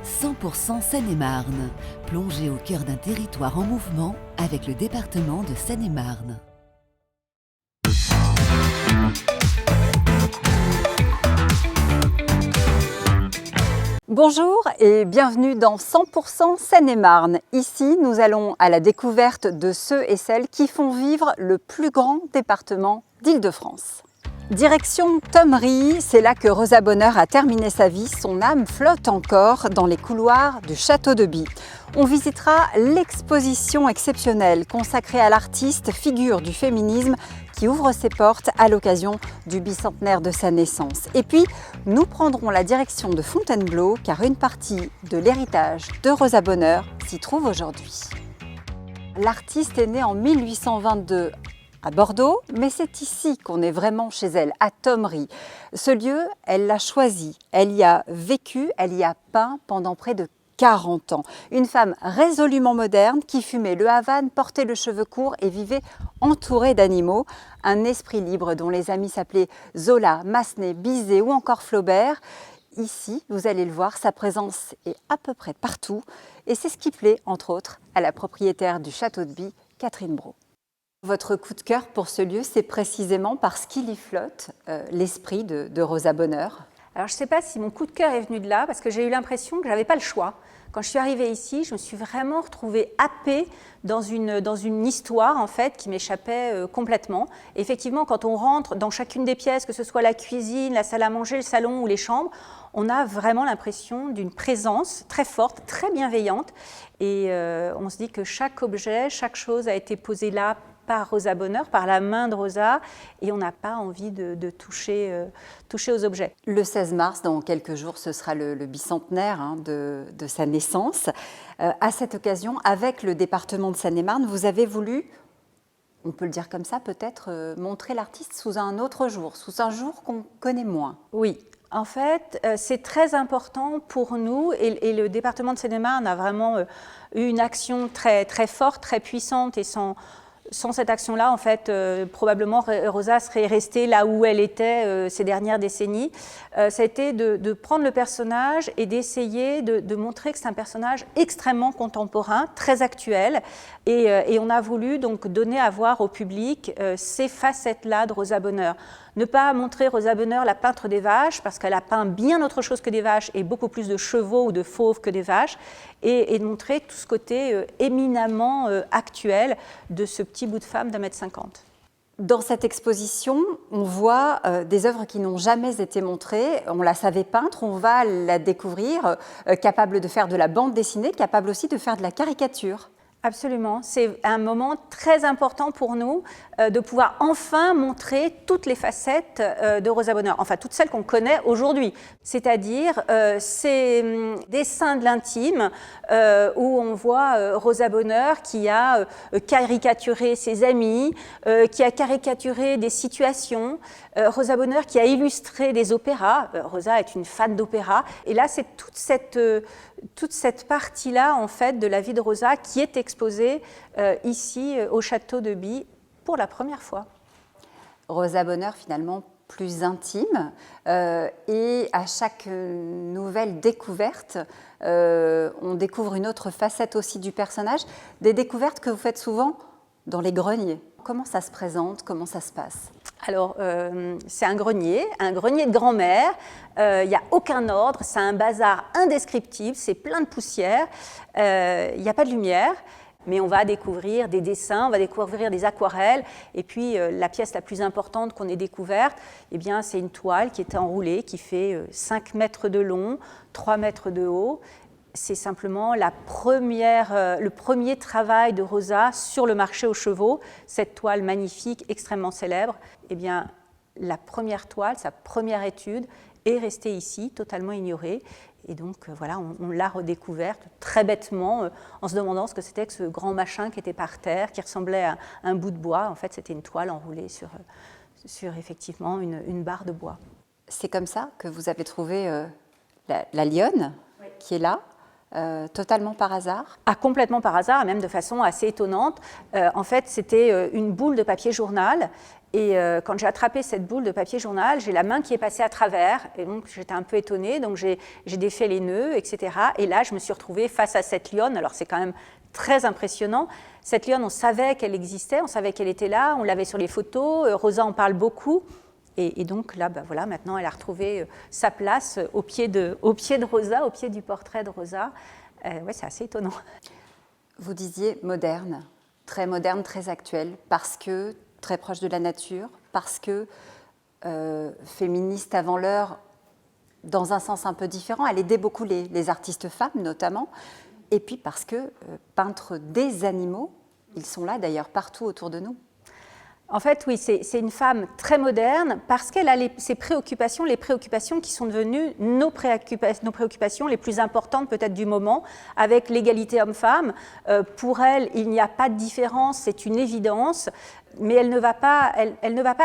100% Seine-et-Marne, plongé au cœur d'un territoire en mouvement avec le département de Seine-et-Marne. Bonjour et bienvenue dans 100% Seine-et-Marne. Ici, nous allons à la découverte de ceux et celles qui font vivre le plus grand département d'Île-de-France. Direction Thomery, c'est là que Rosa Bonheur a terminé sa vie. Son âme flotte encore dans les couloirs du château de By. On visitera l'exposition exceptionnelle consacrée à l'artiste, figure du féminisme, qui ouvre ses portes à l'occasion du bicentenaire de sa naissance. Et puis, nous prendrons la direction de Fontainebleau, car une partie de l'héritage de Rosa Bonheur s'y trouve aujourd'hui. L'artiste est née en 1822 à Bordeaux, mais c'est ici qu'on est vraiment chez elle, à Thomery. Ce lieu, elle l'a choisi, elle y a vécu, elle y a peint pendant près de 40 ans. Une femme résolument moderne qui fumait le havane, portait le cheveu court et vivait entourée d'animaux. Un esprit libre dont les amis s'appelaient Zola, Massenet, Bizet ou encore Flaubert. Ici, vous allez le voir, sa présence est à peu près partout et c'est ce qui plaît, entre autres, à la propriétaire du château de By, Catherine Brault. Votre coup de cœur pour ce lieu, c'est précisément parce qu'il y flotte l'esprit de Rosa Bonheur. Alors je ne sais pas si mon coup de cœur est venu de là, parce que j'ai eu l'impression que je n'avais pas le choix. Quand je suis arrivée ici, je me suis vraiment retrouvée happée dans une histoire en fait, qui m'échappait complètement. Et effectivement, quand on rentre dans chacune des pièces, que ce soit la cuisine, la salle à manger, le salon ou les chambres, on a vraiment l'impression d'une présence très forte, très bienveillante. Et on se dit que chaque objet, chaque chose a été posée là par Rosa Bonheur, par la main de Rosa, et on n'a pas envie de toucher aux objets. Le 16 mars, dans quelques jours, ce sera le bicentenaire de sa naissance. À cette occasion, avec le département de Seine-et-Marne, vous avez voulu, on peut le dire comme ça peut-être, montrer l'artiste sous un autre jour, sous un jour qu'on connaît moins. Oui. En fait, c'est très important pour nous et le département de Seine-et-Marne a vraiment eu une action très, très forte, très puissante et sans cette action-là, en fait, probablement Rosa serait restée là où elle était ces dernières décennies. Ça a été de prendre le personnage et d'essayer de montrer que c'est un personnage extrêmement contemporain, très actuel. Et on a voulu donc donner à voir au public ces facettes-là de Rosa Bonheur. Ne pas montrer Rosa Bonheur la peintre des vaches, parce qu'elle a peint bien autre chose que des vaches et beaucoup plus de chevaux ou de fauves que des vaches, et de montrer tout ce côté éminemment actuel de ce petit bout de femme d'1,50 m. Dans cette exposition, on voit des œuvres qui n'ont jamais été montrées. On la savait peintre, on va la découvrir, capable de faire de la bande dessinée, capable aussi de faire de la caricature. Absolument, c'est un moment très important pour nous de pouvoir enfin montrer toutes les facettes de Rosa Bonheur, enfin toutes celles qu'on connaît aujourd'hui, c'est-à-dire ces dessins de l'intime où on voit Rosa Bonheur qui a caricaturé ses amis, qui a caricaturé des situations, Rosa Bonheur qui a illustré des opéras. Rosa est une fan d'opéra et là c'est toute cette partie-là en fait de la vie de Rosa qui est exposée ici au château de By pour la première fois. Rosa Bonheur finalement plus intime et à chaque nouvelle découverte, on découvre une autre facette aussi du personnage, des découvertes que vous faites souvent dans les greniers. Comment ça se présente, comment ça se passe ? Alors, c'est un grenier de grand-mère, il n'y a aucun ordre, c'est un bazar indescriptible, c'est plein de poussière, il n'y a pas de lumière, mais on va découvrir des dessins, on va découvrir des aquarelles, et puis la pièce la plus importante qu'on ait découverte, eh bien, c'est une toile qui est enroulée, qui fait 5 mètres de long, 3 mètres de haut. C'est simplement le premier travail de Rosa sur le marché aux chevaux, cette toile magnifique, extrêmement célèbre. Eh bien, la première toile, sa première étude, est restée ici, totalement ignorée. Et donc, voilà, on l'a redécouverte très bêtement, en se demandant ce que c'était que ce grand machin qui était par terre, qui ressemblait à un bout de bois. En fait, c'était une toile enroulée sur effectivement une barre de bois. C'est comme ça que vous avez trouvé la lionne qui est là. Totalement par hasard ? Complètement par hasard, et même de façon assez étonnante. En fait, c'était une boule de papier journal Et quand j'ai attrapé cette boule de papier journal, j'ai la main qui est passée à travers, et donc j'étais un peu étonnée, donc j'ai défait les nœuds, etc. Et là, je me suis retrouvée face à cette lionne, alors c'est quand même très impressionnant. Cette lionne, on savait qu'elle existait, on savait qu'elle était là, on l'avait sur les photos, Rosa en parle beaucoup, et donc là, voilà, maintenant, elle a retrouvé sa place au pied de Rosa, au pied du portrait de Rosa. Ouais, c'est assez étonnant. Vous disiez moderne, très actuel, parce que très proche de la nature, parce que féministe avant l'heure, dans un sens un peu différent. Elle aidait beaucoup les artistes femmes, notamment. Et puis parce que peintre des animaux, ils sont là d'ailleurs partout autour de nous. En fait, oui, c'est une femme très moderne parce qu'elle a ses préoccupations, les préoccupations qui sont devenues nos préoccupations les plus importantes peut-être du moment, avec l'égalité homme-femme. Pour elle, il n'y a pas de différence, c'est une évidence, mais elle ne va pas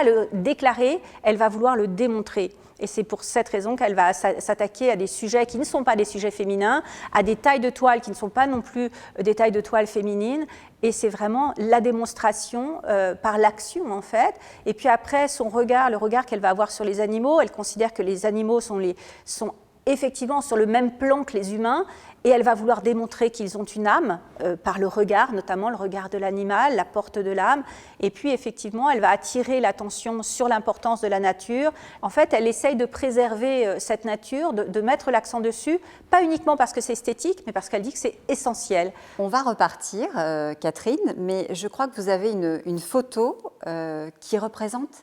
le déclarer, elle va vouloir le démontrer. Et c'est pour cette raison qu'elle va s'attaquer à des sujets qui ne sont pas des sujets féminins, à des tailles de toile qui ne sont pas non plus des tailles de toile féminines. Et c'est vraiment la démonstration par l'action, en fait. Et puis après, son regard, le regard qu'elle va avoir sur les animaux, elle considère que les animaux sont effectivement sur le même plan que les humains, et elle va vouloir démontrer qu'ils ont une âme, par le regard, notamment le regard de l'animal, la porte de l'âme, et puis effectivement elle va attirer l'attention sur l'importance de la nature. En fait, elle essaye de préserver cette nature, de mettre l'accent dessus, pas uniquement parce que c'est esthétique, mais parce qu'elle dit que c'est essentiel. On va repartir, Catherine, mais je crois que vous avez une photo qui représente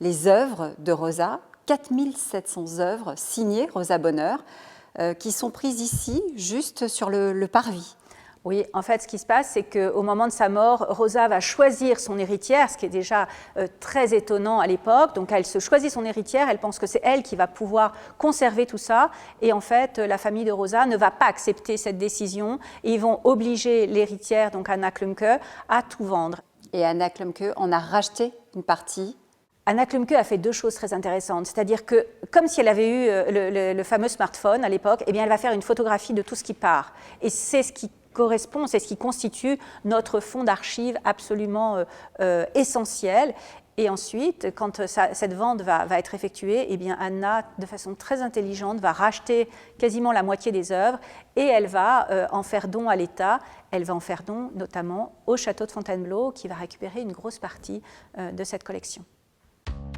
les œuvres de Rosa, 4700 œuvres signées Rosa Bonheur, qui sont prises ici, juste sur le parvis. Oui, en fait, ce qui se passe, c'est qu'au moment de sa mort, Rosa va choisir son héritière, ce qui est déjà très étonnant à l'époque. Donc, elle se choisit son héritière, elle pense que c'est elle qui va pouvoir conserver tout ça. Et en fait, la famille de Rosa ne va pas accepter cette décision. Et ils vont obliger l'héritière, donc Anna Klumke, à tout vendre. Et Anna Klumke en a racheté une partie. Anna Klumke a fait deux choses très intéressantes, c'est-à-dire que, comme si elle avait eu le fameux smartphone à l'époque, eh bien, elle va faire une photographie de tout ce qui part. Et c'est ce qui correspond, c'est ce qui constitue notre fonds d'archives absolument essentiel. Et ensuite, quand cette vente va être effectuée, eh bien, Anna, de façon très intelligente, va racheter quasiment la moitié des œuvres et elle va en faire don à l'État. Elle va en faire don notamment au château de Fontainebleau qui va récupérer une grosse partie de cette collection.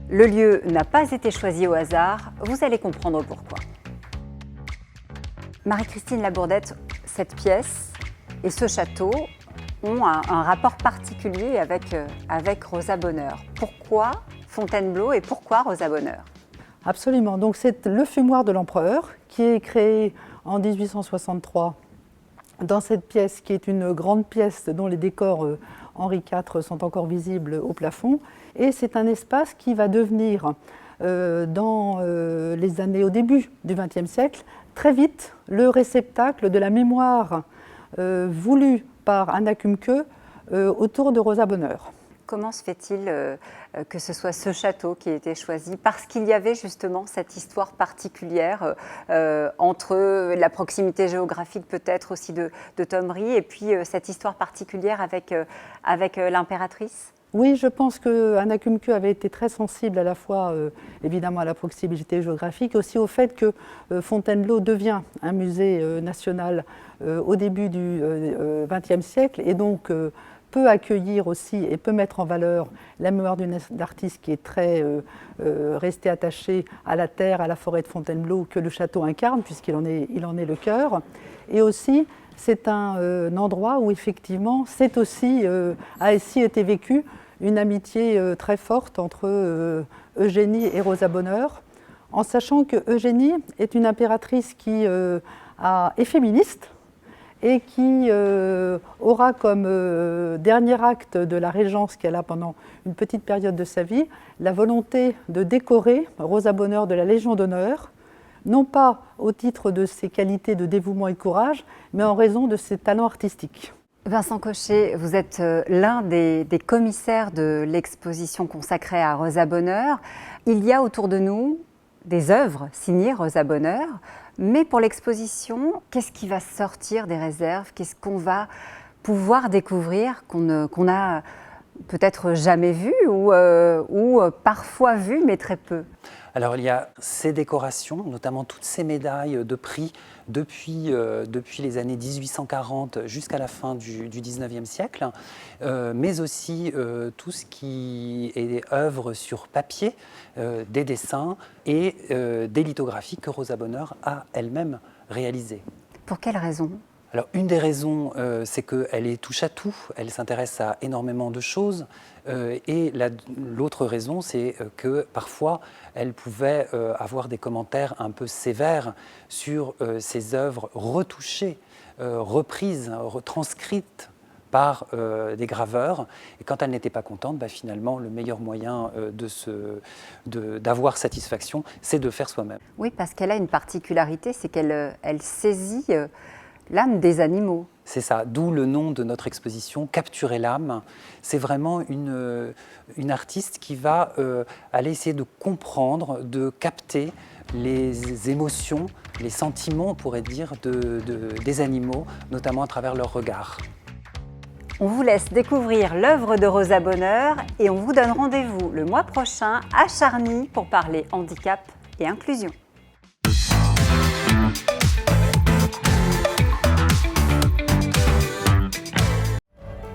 Le lieu n'a pas été choisi au hasard, vous allez comprendre pourquoi. Marie-Christine Labourdette, cette pièce et ce château ont un rapport particulier avec Rosa Bonheur. Pourquoi Fontainebleau et pourquoi Rosa Bonheur? Absolument, donc c'est le fumoir de l'empereur qui est créé en 1863 dans cette pièce qui est une grande pièce dont les décors Henri IV sont encore visibles au plafond. Et c'est un espace qui va devenir, dans les années au début du XXe siècle, très vite le réceptacle de la mémoire voulue par Anna Klumke autour de Rosa Bonheur. Comment se fait-il que ce soit ce château qui a été choisi? Parce qu'il y avait justement cette histoire particulière entre la proximité géographique peut-être aussi de Thomery et puis cette histoire particulière avec l'impératrice? Oui, je pense que Anna Klumke avait été très sensible à la fois évidemment à la proximité géographique, aussi au fait que Fontainebleau devient un musée national au début du XXe siècle et donc peut accueillir aussi et peut mettre en valeur la mémoire d'une artiste qui est très restée attachée à la terre, à la forêt de Fontainebleau que le château incarne puisqu'il en est le cœur. Et aussi, c'est un endroit où effectivement a aussi été vécue une amitié très forte entre Eugénie et Rosa Bonheur, en sachant que Eugénie est une impératrice qui est féministe et qui aura comme dernier acte de la régence qu'elle a pendant une petite période de sa vie, la volonté de décorer Rosa Bonheur de la Légion d'honneur, non pas au titre de ses qualités de dévouement et de courage, mais en raison de ses talents artistiques. Vincent Cochet, vous êtes l'un des commissaires de l'exposition consacrée à Rosa Bonheur. Il y a autour de nous des œuvres signées Rosa Bonheur, mais pour l'exposition, qu'est-ce qui va sortir des réserves? Qu'est-ce qu'on va pouvoir découvrir qu'on a peut-être jamais vues ou parfois vues mais très peu? Alors il y a ces décorations, notamment toutes ces médailles de prix depuis les années 1840 jusqu'à la fin du 19e siècle, mais aussi tout ce qui est œuvre sur papier, des dessins et des lithographies que Rosa Bonheur a elle-même réalisées. Pour quelle raison? Alors, une des raisons, c'est qu'elle est touche à tout, elle s'intéresse à énormément de choses. Et l'autre raison, c'est que parfois, elle pouvait avoir des commentaires un peu sévères sur ses œuvres retouchées, reprises, retranscrites par des graveurs. Et quand elle n'était pas contente, finalement, le meilleur moyen d'avoir satisfaction, c'est de faire soi-même. Oui, parce qu'elle a une particularité, c'est qu'elle saisit l'âme des animaux. C'est ça, d'où le nom de notre exposition, Capturer l'âme. C'est vraiment une artiste qui va aller essayer de comprendre, de capter les émotions, les sentiments, on pourrait dire, des animaux, notamment à travers leur regard. On vous laisse découvrir l'œuvre de Rosa Bonheur et on vous donne rendez-vous le mois prochain à Charny pour parler handicap et inclusion.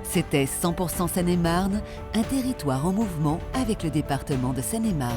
C'était 100% Seine-et-Marne, un territoire en mouvement avec le département de Seine-et-Marne.